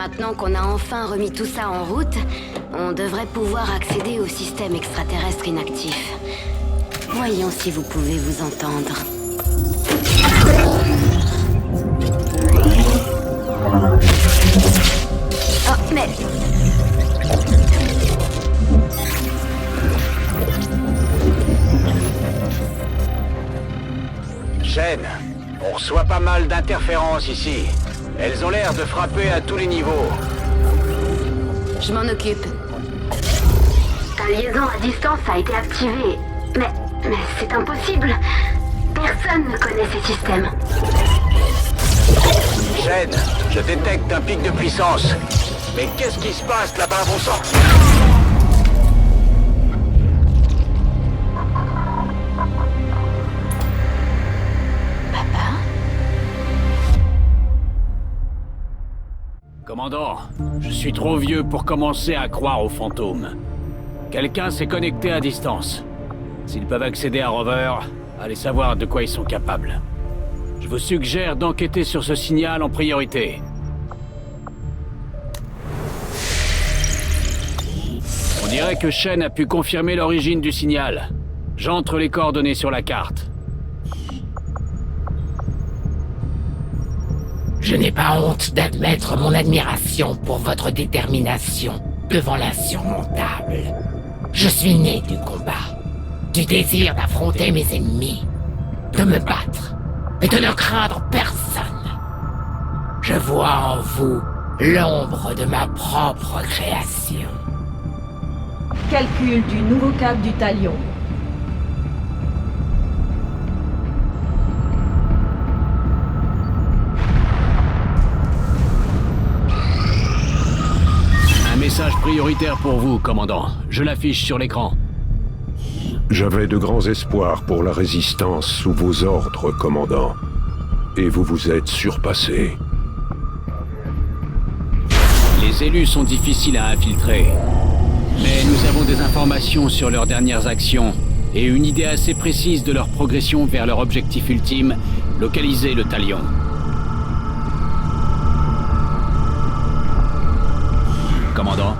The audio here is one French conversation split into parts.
Maintenant qu'on a enfin remis tout ça en route, on devrait pouvoir accéder au système extraterrestre inactif. Voyons si vous pouvez vous entendre. Oh, mais... Shen, on reçoit pas mal d'interférences ici. Elles ont l'air de frapper à tous les niveaux. Je m'en occupe. Ta liaison à distance a été activée. Mais c'est impossible. Personne ne connaît ces systèmes. Shen, je détecte un pic de puissance. Mais qu'est-ce qui se passe là-bas, bon sang? Commandant, je suis trop vieux pour commencer à croire aux fantômes. Quelqu'un s'est connecté à distance. S'ils peuvent accéder à Rover, allez savoir de quoi ils sont capables. Je vous suggère d'enquêter sur ce signal en priorité. On dirait que Shen a pu confirmer l'origine du signal. J'entre les coordonnées sur la carte. Je n'ai pas honte d'admettre mon admiration pour votre détermination devant l'insurmontable. Je suis né du combat, du désir d'affronter mes ennemis, de me battre et de ne craindre personne. Je vois en vous l'ombre de ma propre création. Calcul du nouveau cap du Talion. Message prioritaire pour vous, commandant. Je l'affiche sur l'écran. J'avais de grands espoirs pour la résistance sous vos ordres, commandant. Et vous vous êtes surpassé. Les élus sont difficiles à infiltrer. Mais nous avons des informations sur leurs dernières actions et une idée assez précise de leur progression vers leur objectif ultime, localiser le Talion. Commandant,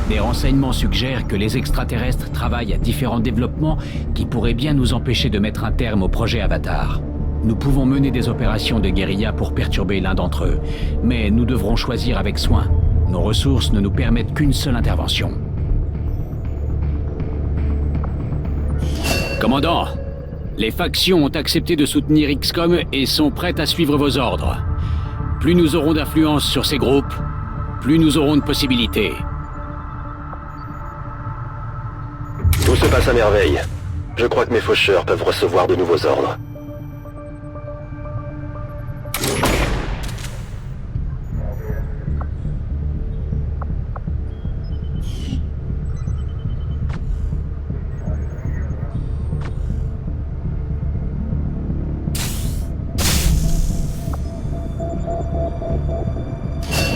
les renseignements suggèrent que les extraterrestres travaillent à différents développements qui pourraient bien nous empêcher de mettre un terme au projet Avatar. Nous pouvons mener des opérations de guérilla pour perturber l'un d'entre eux, mais nous devrons choisir avec soin. Nos ressources ne nous permettent qu'une seule intervention. Commandant, les factions ont accepté de soutenir XCOM et sont prêtes à suivre vos ordres. Plus nous aurons d'influence sur ces groupes, plus nous aurons de possibilités. Tout se passe à merveille. Je crois que mes faucheurs peuvent recevoir de nouveaux ordres.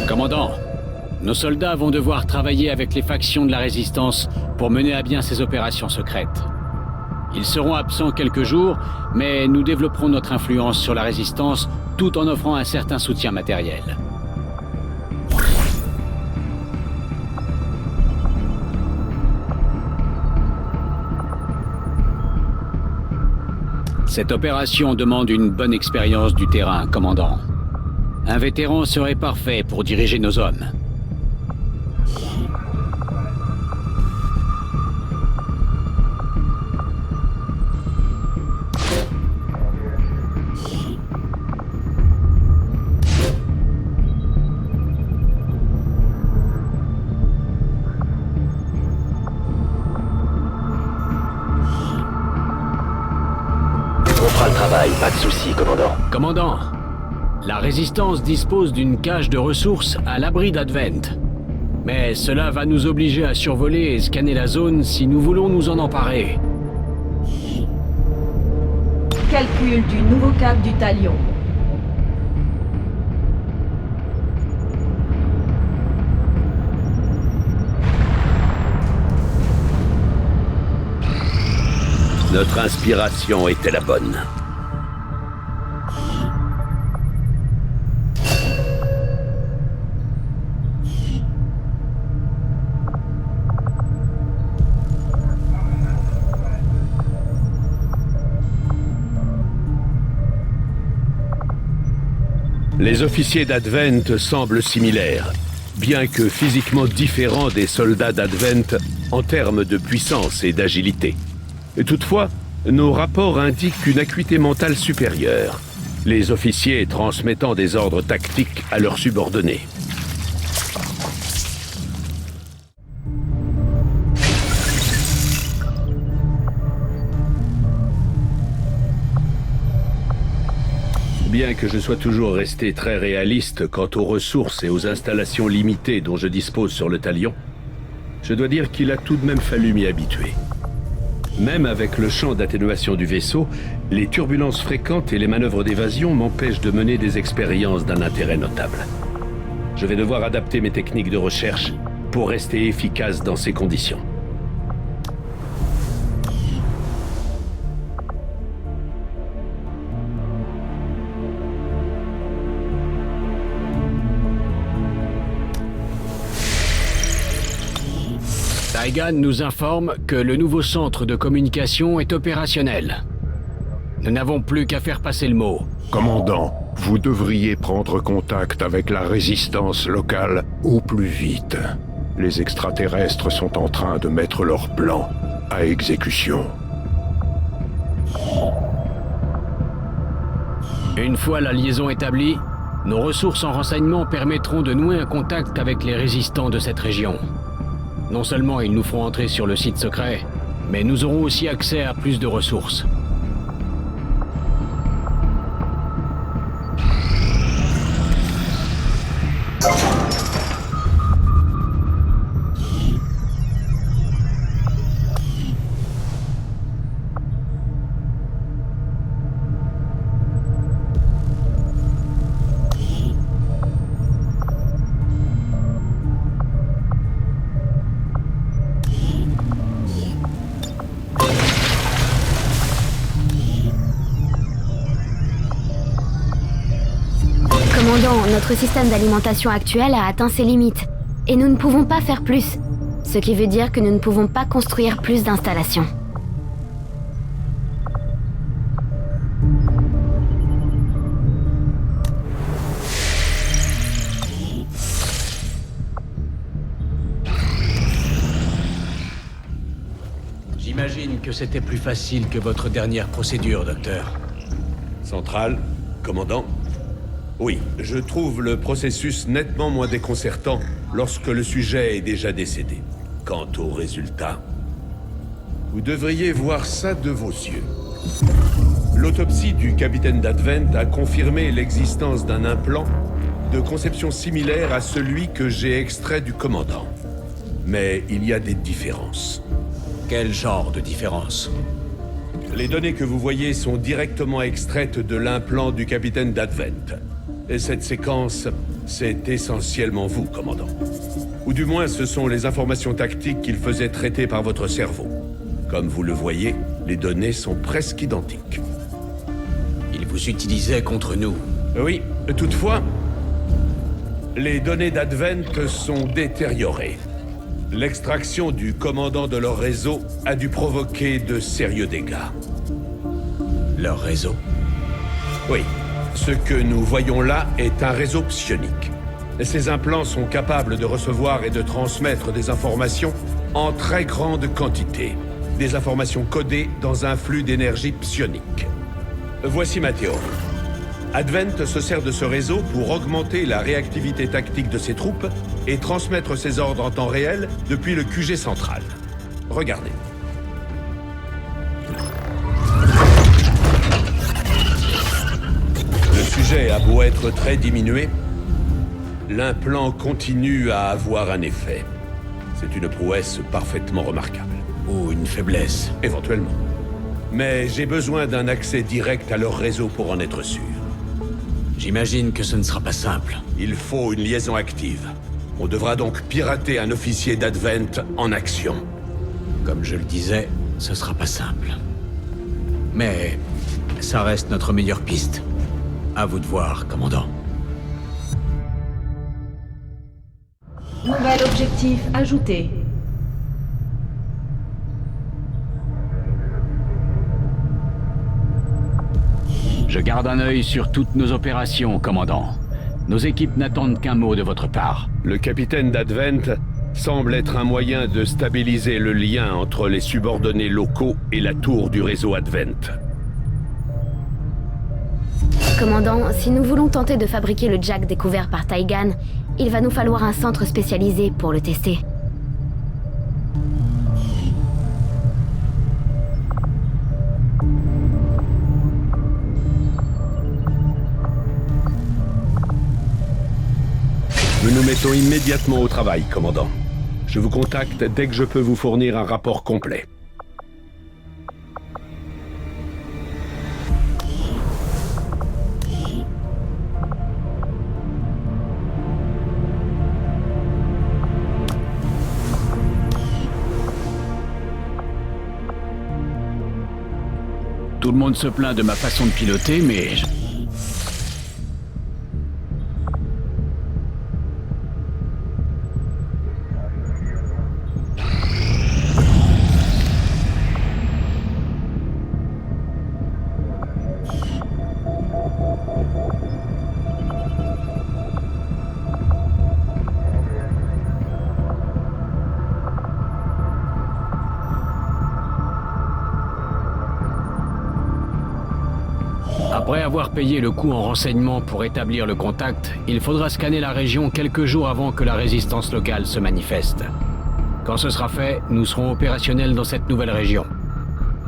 Commandant, nos soldats vont devoir travailler avec les factions de la Résistance pour mener à bien ces opérations secrètes. Ils seront absents quelques jours, mais nous développerons notre influence sur la Résistance tout en offrant un certain soutien matériel. Cette opération demande une bonne expérience du terrain, commandant. Un vétéran serait parfait pour diriger nos hommes. On fera le travail, pas de soucis, commandant. Commandant, la Résistance dispose d'une cache de ressources à l'abri d'Advent. Mais cela va nous obliger à survoler et scanner la zone si nous voulons nous en emparer. Calcul du nouveau cap du Talion. Notre inspiration était la bonne. Les officiers d'Advent semblent similaires, bien que physiquement différents des soldats d'Advent en termes de puissance et d'agilité. Toutefois, nos rapports indiquent une acuité mentale supérieure, les officiers transmettant des ordres tactiques à leurs subordonnés. Bien que je sois toujours resté très réaliste quant aux ressources et aux installations limitées dont je dispose sur le Talion, je dois dire qu'il a tout de même fallu m'y habituer. Même avec le champ d'atténuation du vaisseau, les turbulences fréquentes et les manœuvres d'évasion m'empêchent de mener des expériences d'un intérêt notable. Je vais devoir adapter mes techniques de recherche pour rester efficace dans ces conditions. Taigan nous informe que le nouveau centre de communication est opérationnel. Nous n'avons plus qu'à faire passer le mot. Commandant, vous devriez prendre contact avec la résistance locale au plus vite. Les extraterrestres sont en train de mettre leur plan à exécution. Une fois la liaison établie, nos ressources en renseignement permettront de nouer un contact avec les résistants de cette région. Non seulement ils nous feront entrer sur le site secret, mais nous aurons aussi accès à plus de ressources. Commandant, notre système d'alimentation actuel a atteint ses limites, et nous ne pouvons pas faire plus, ce qui veut dire que nous ne pouvons pas construire plus d'installations. J'imagine que c'était plus facile que votre dernière procédure, docteur. Centrale, commandant. Oui, je trouve le processus nettement moins déconcertant lorsque le sujet est déjà décédé. Quant au résultat, vous devriez voir ça de vos yeux. L'autopsie du capitaine d'Advent a confirmé l'existence d'un implant de conception similaire à celui que j'ai extrait du commandant. Mais il y a des différences. Quel genre de différence? Les données que vous voyez sont directement extraites de l'implant du capitaine d'Advent. Et cette séquence, c'est essentiellement vous, commandant. Ou du moins, ce sont les informations tactiques qu'il faisait traiter par votre cerveau. Comme vous le voyez, les données sont presque identiques. Il vous utilisait contre nous. Oui, toutefois, les données d'Advent sont détériorées. L'extraction du commandant de leur réseau a dû provoquer de sérieux dégâts. Leur réseau? Oui. Ce que nous voyons là est un réseau psionique. Ces implants sont capables de recevoir et de transmettre des informations en très grande quantité. Des informations codées dans un flux d'énergie psionique. Voici ma théorie. Advent se sert de ce réseau pour augmenter la réactivité tactique de ses troupes et transmettre ses ordres en temps réel depuis le QG central. Regardez. Le sujet a beau être très diminué, l'implant continue à avoir un effet. C'est une prouesse parfaitement remarquable. Ou une faiblesse. Éventuellement. Mais j'ai besoin d'un accès direct à leur réseau pour en être sûr. J'imagine que ce ne sera pas simple. Il faut une liaison active. On devra donc pirater un officier d'Advent en action. Comme je le disais, ce sera pas simple. Mais ça reste notre meilleure piste. À vous de voir, commandant. Nouvel objectif ajouté. Je garde un œil sur toutes nos opérations, commandant. Nos équipes n'attendent qu'un mot de votre part. Le capitaine d'Advent semble être un moyen de stabiliser le lien entre les subordonnés locaux et la tour du réseau Advent. Commandant, si nous voulons tenter de fabriquer le Jack découvert par Taigan, il va nous falloir un centre spécialisé pour le tester. Nous nous mettons immédiatement au travail, commandant. Je vous contacte dès que je peux vous fournir un rapport complet. Tout le monde se plaint de ma façon de piloter, mais... Après avoir payé le coût en renseignements pour établir le contact, il faudra scanner la région quelques jours avant que la résistance locale se manifeste. Quand ce sera fait, nous serons opérationnels dans cette nouvelle région.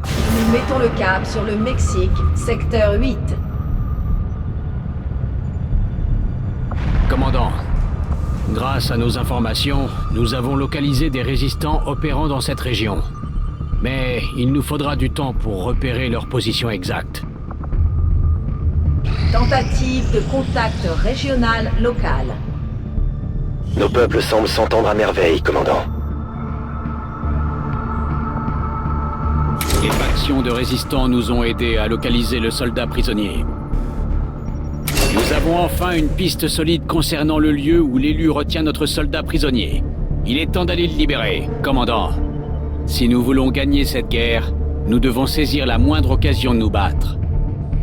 Nous mettons le cap sur le Mexique, secteur 8. Commandant, grâce à nos informations, nous avons localisé des résistants opérant dans cette région. Mais il nous faudra du temps pour repérer leur position exacte. Tentative de contact régional local. Nos peuples semblent s'entendre à merveille, commandant. Les factions de résistants nous ont aidés à localiser le soldat prisonnier. Nous avons enfin une piste solide concernant le lieu où l'élu retient notre soldat prisonnier. Il est temps d'aller le libérer, commandant. Si nous voulons gagner cette guerre, nous devons saisir la moindre occasion de nous battre.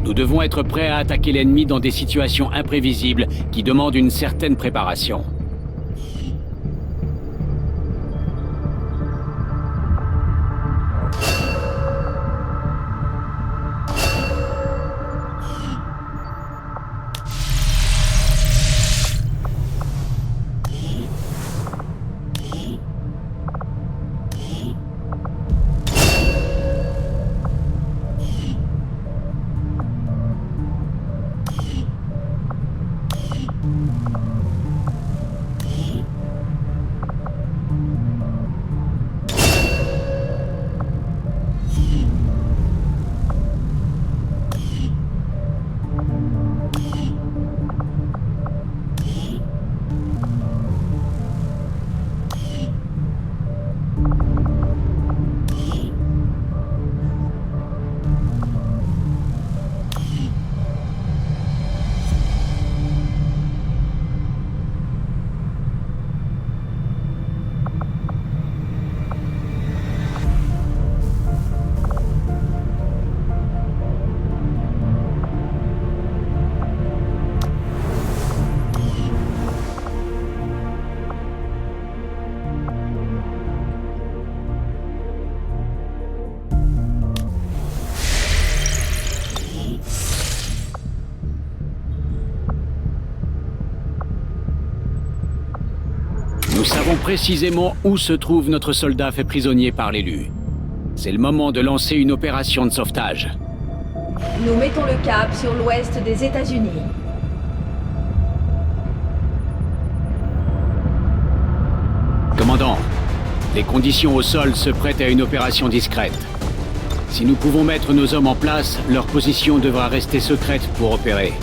Nous devons être prêts à attaquer l'ennemi dans des situations imprévisibles qui demandent une certaine préparation. Nous savons précisément où se trouve notre soldat fait prisonnier par l'élu. C'est le moment de lancer une opération de sauvetage. Nous mettons le cap sur l'ouest des États-Unis. Commandant, les conditions au sol se prêtent à une opération discrète. Si nous pouvons mettre nos hommes en place, leur position devra rester secrète pour opérer.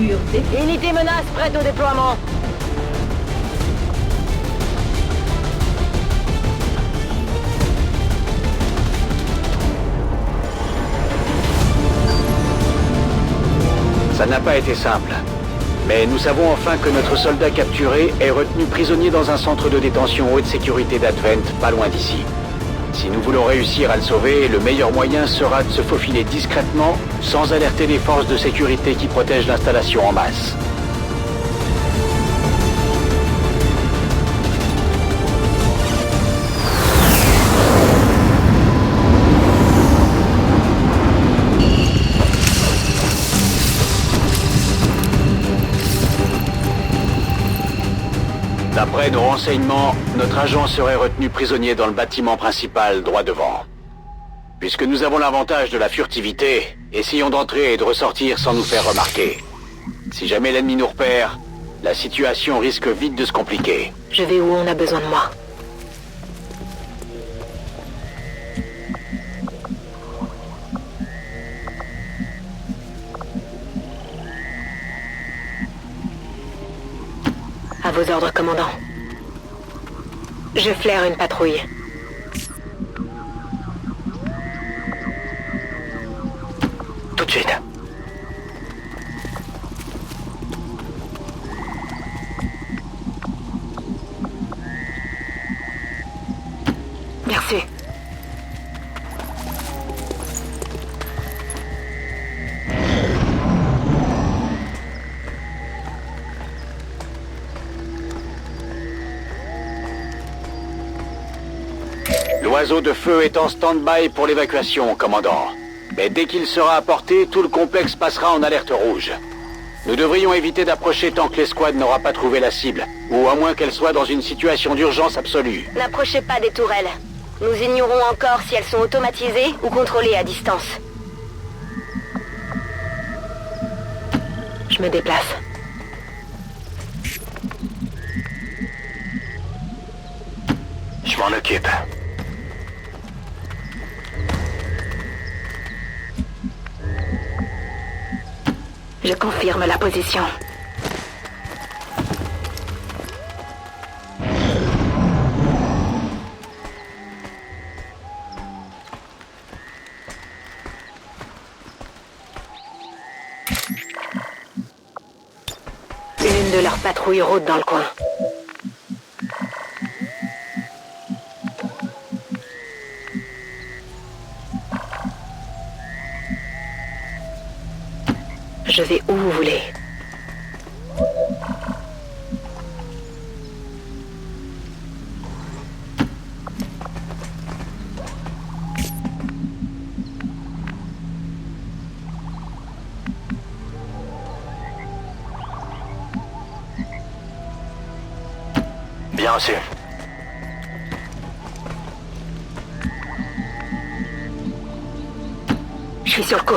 Capture définitive. Unité menace prête au déploiement. Ça n'a pas été simple. Mais nous savons enfin que notre soldat capturé est retenu prisonnier dans un centre de détention haute sécurité d'Advent, pas loin d'ici. Si nous voulons réussir à le sauver, le meilleur moyen sera de se faufiler discrètement, sans alerter les forces de sécurité qui protègent l'installation en masse. D'après nos renseignements, notre agent serait retenu prisonnier dans le bâtiment principal, droit devant. Puisque nous avons l'avantage de la furtivité, essayons d'entrer et de ressortir sans nous faire remarquer. Si jamais l'ennemi nous repère, la situation risque vite de se compliquer. Je vais où on a besoin de moi. À vos ordres, commandant. Je flaire une patrouille. Tout de suite. Merci. L'oiseau de feu est en stand-by pour l'évacuation, commandant. Mais dès qu'il sera apporté, tout le complexe passera en alerte rouge. Nous devrions éviter d'approcher tant que l'escouade n'aura pas trouvé la cible, ou à moins qu'elle soit dans une situation d'urgence absolue. N'approchez pas des tourelles. Nous ignorons encore si elles sont automatisées ou contrôlées à distance. Je me déplace. Je m'en occupe. Je confirme la position. L'une de leurs patrouilles rôde dans le coin. Je vais où vous voulez. Bien reçu. Je suis sur le coup.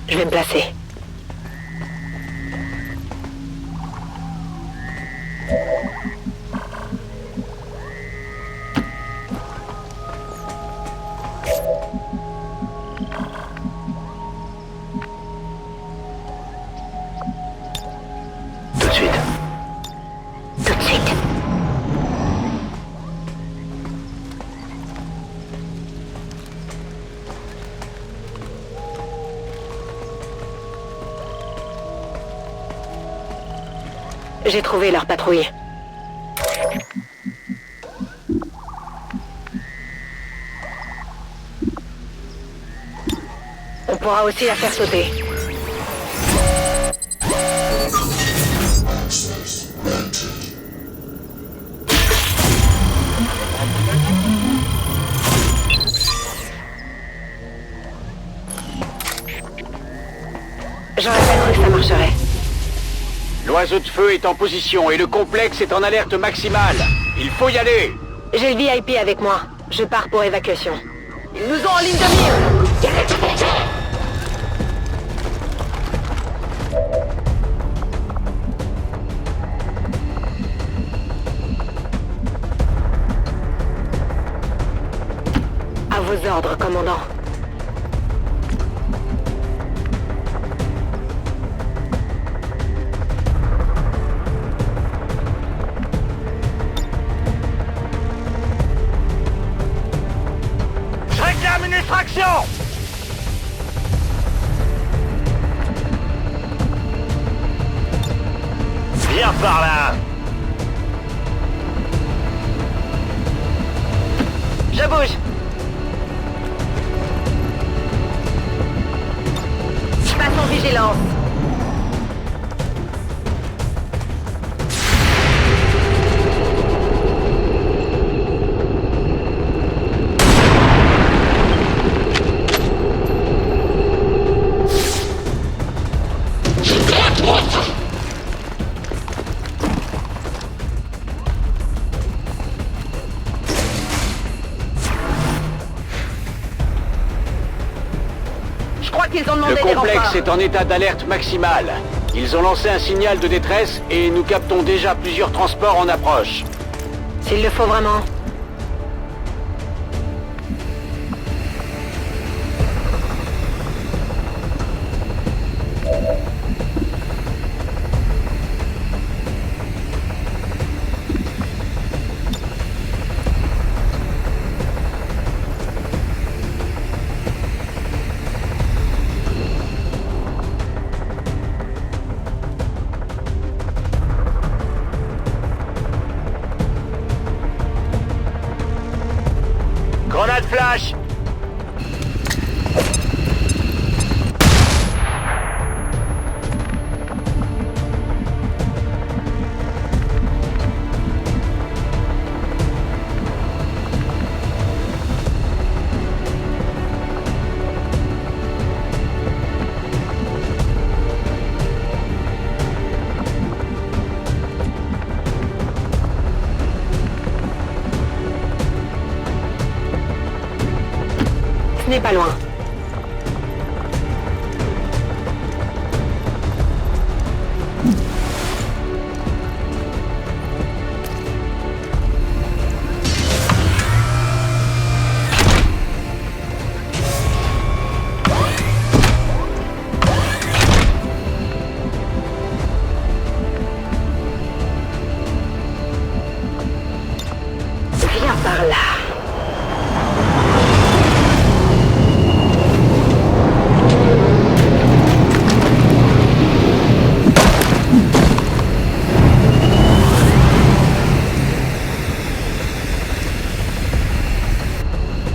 Je vais me placer. Tout de suite. Tout de suite. J'ai trouvé leur patrouille. On pourra aussi la faire sauter. J'aurais pas cru que ça marcherait. L'oiseau de feu est en position et le complexe est en alerte maximale. Il faut y aller. J'ai le VIP avec moi. Je pars pour évacuation. Ils nous ont en ligne de mire! À vos ordres, commandant. Je réclame une extraction! Viens par là! Je bouge! Je passe en vigilance. Je crois qu'ils ont demandé Le des complexe renforts. est en état d'alerte maximale. Ils ont lancé un signal de détresse et nous captons déjà plusieurs transports en approche. S'il le faut vraiment. Grenade flash! Ce n'est pas loin. Viens par là.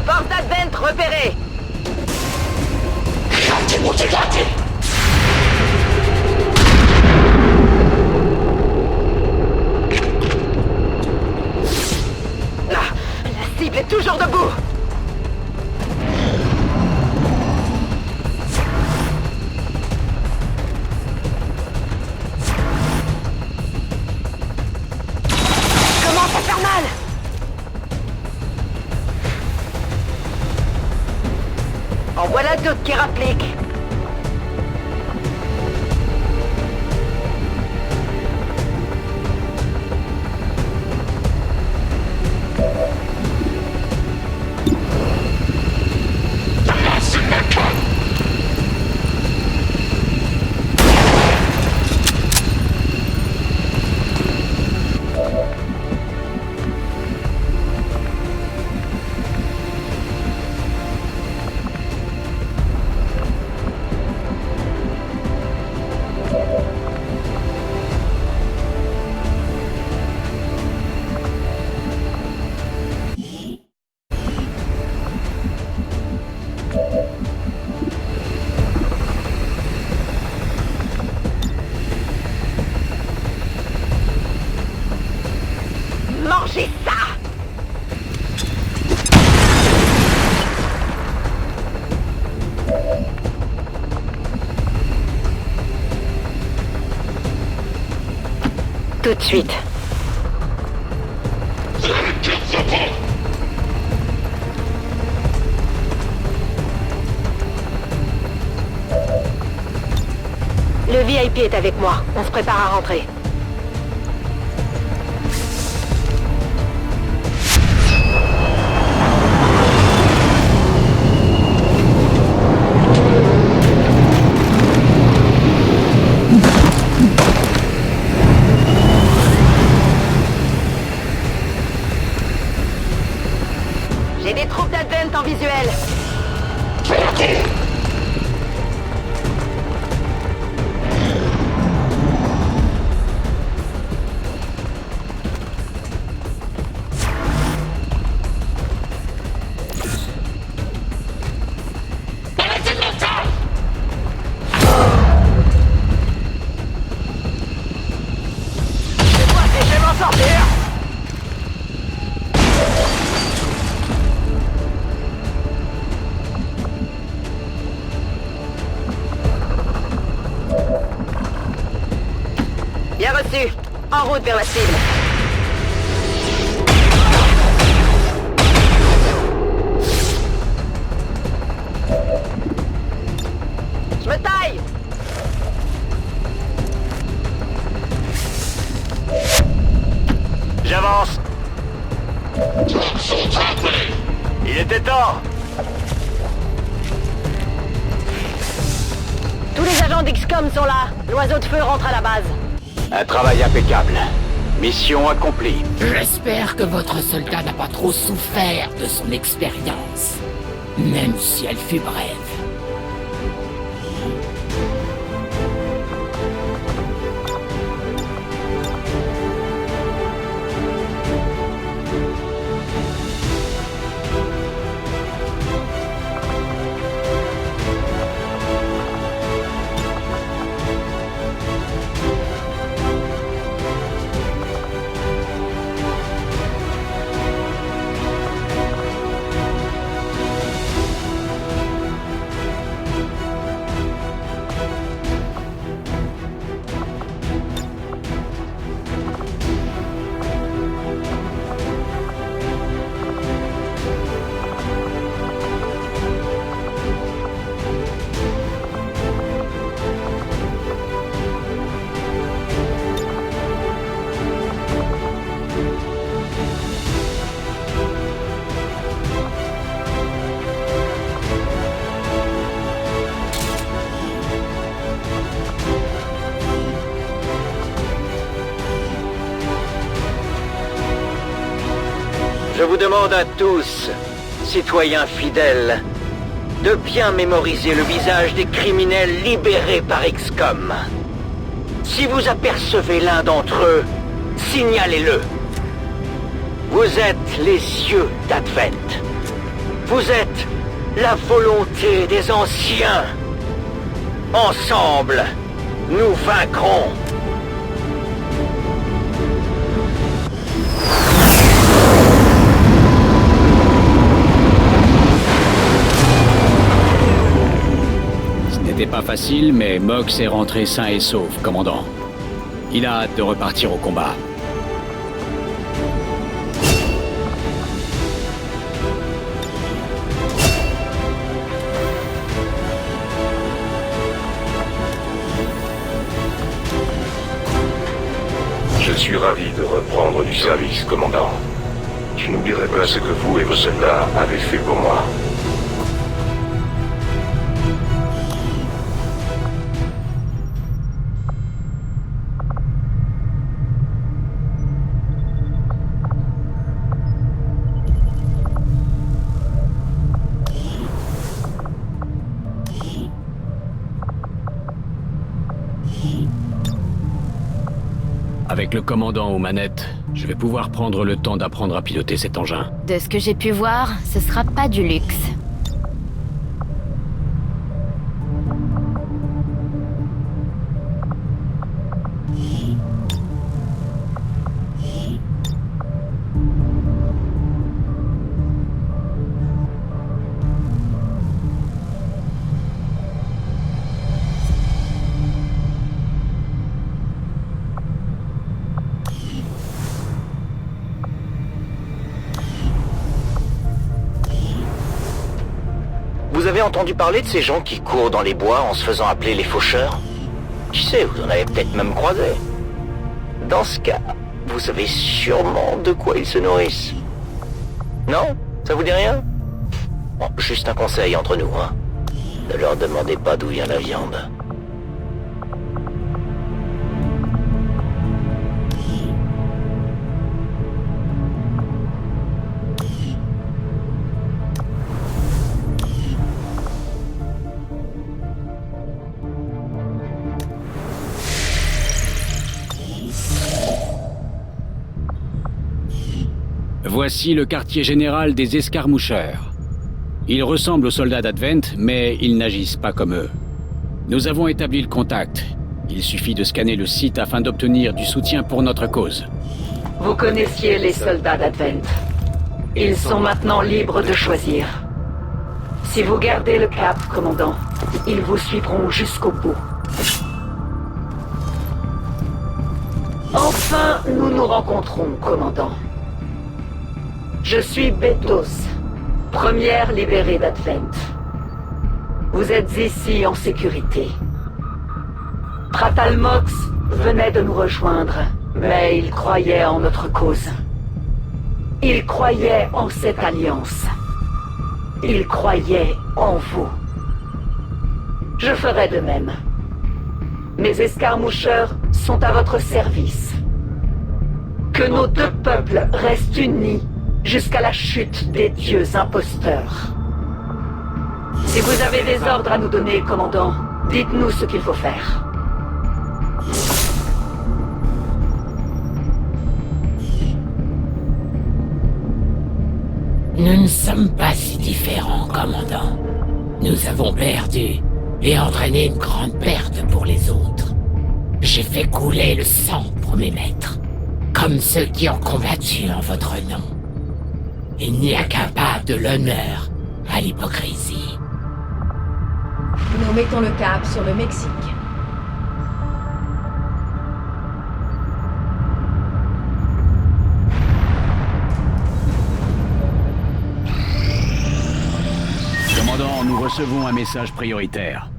Force d'Advent repérée. Là, la cible est toujours debout. Commence à faire mal. En voilà d'autres qui rappliquent. Mangez ça! Tout de suite. Le VIP est avec moi. On se prépare à rentrer. J'ai des troupes d'Advent en visuel. Bien reçu. En route vers la cible. Je me taille. J'avance. Il était temps. Tous les agents d'XCOM sont là. L'oiseau de feu rentre à la base. Un travail impeccable. Mission accomplie. J'espère que votre soldat n'a pas trop souffert de son expérience, même si elle fut brève. Je vous demande à tous, citoyens fidèles, de bien mémoriser le visage des criminels libérés par XCOM. Si vous apercevez l'un d'entre eux, signalez-le. Vous êtes les yeux d'Advent. Vous êtes la volonté des anciens. Ensemble, nous vaincrons. C'était pas facile, mais Mox est rentré sain et sauf, commandant. Il a hâte de repartir au combat. Je suis ravi de reprendre du service, commandant. Je n'oublierai pas ce que vous et vos soldats avez fait pour moi. Avec le commandant aux manettes, je vais pouvoir prendre le temps d'apprendre à piloter cet engin. De ce que j'ai pu voir, ce sera pas du luxe. Vous avez entendu parler de ces gens qui courent dans les bois en se faisant appeler les faucheurs? Qui sait, vous en avez peut-être même croisé. Dans ce cas, vous savez sûrement de quoi ils se nourrissent. Non? Ça vous dit rien? Bon, juste un conseil entre nous, hein. Ne leur demandez pas d'où vient la viande. Voici le quartier général des escarmoucheurs. Ils ressemblent aux soldats d'Advent, mais ils n'agissent pas comme eux. Nous avons établi le contact. Il suffit de scanner le site afin d'obtenir du soutien pour notre cause. Vous connaissiez les soldats d'Advent. Ils sont maintenant libres de choisir. Si vous gardez le cap, commandant, ils vous suivront jusqu'au bout. Enfin, nous nous rencontrons, commandant. Je suis Betos, première libérée d'Advent. Vous êtes ici en sécurité. Pratalmox venait de nous rejoindre, mais il croyait en notre cause. Il croyait en cette alliance. Il croyait en vous. Je ferai de même. Mes escarmoucheurs sont à votre service. Que nos deux peuples restent unis jusqu'à la chute des dieux imposteurs. Si vous avez des ordres à nous donner, commandant, dites-nous ce qu'il faut faire. Nous ne sommes pas si différents, commandant. Nous avons perdu et entraîné une grande perte pour les autres. J'ai fait couler le sang pour mes maîtres, comme ceux qui ont combattu en votre nom. Il n'y a qu'un pas de l'honneur à l'hypocrisie. Nous mettons le cap sur le Mexique. Commandant, nous recevons un message prioritaire.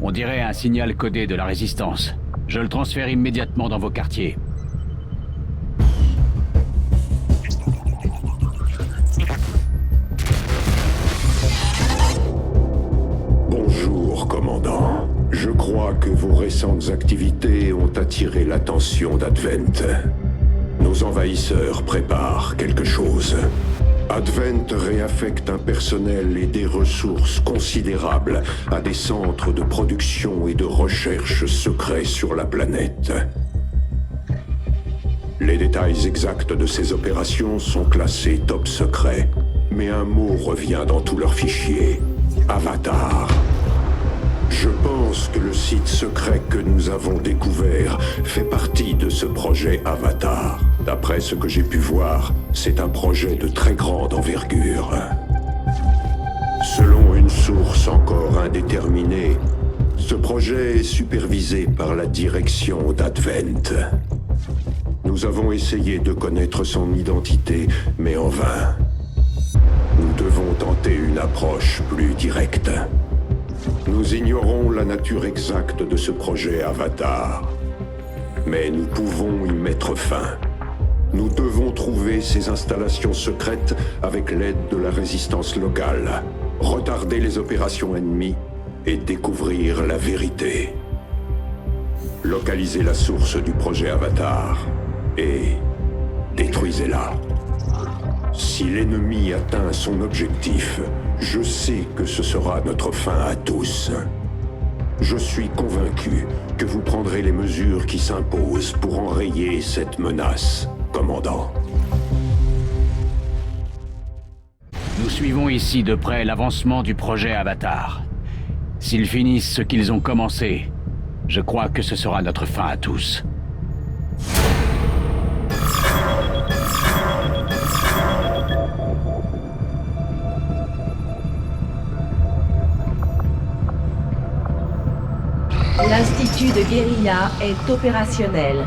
On dirait un signal codé de la Résistance. Je le transfère immédiatement dans vos quartiers. Bonjour, commandant. Je crois que vos récentes activités ont attiré l'attention d'Advent. Nos envahisseurs préparent quelque chose. Advent réaffecte un personnel et des ressources considérables à des centres de production et de recherche secrets sur la planète. Les détails exacts de ces opérations sont classés top secret, mais un mot revient dans tous leurs fichiers. Avatar. Je pense que le site secret que nous avons découvert fait partie de ce projet Avatar. D'après ce que j'ai pu voir, c'est un projet de très grande envergure. Selon une source encore indéterminée, ce projet est supervisé par la direction d'Advent. Nous avons essayé de connaître son identité, mais en vain. Nous devons tenter une approche plus directe. Nous ignorons la nature exacte de ce projet Avatar, mais nous pouvons y mettre fin. Nous devons trouver ces installations secrètes avec l'aide de la résistance locale, retarder les opérations ennemies et découvrir la vérité. Localisez la source du projet Avatar et détruisez-la. Si l'ennemi atteint son objectif, je sais que ce sera notre fin à tous. Je suis convaincu que vous prendrez les mesures qui s'imposent pour enrayer cette menace, commandant. Nous suivons ici de près l'avancement du projet Avatar. S'ils finissent ce qu'ils ont commencé, je crois que ce sera notre fin à tous. L'Institut de guérilla est opérationnel.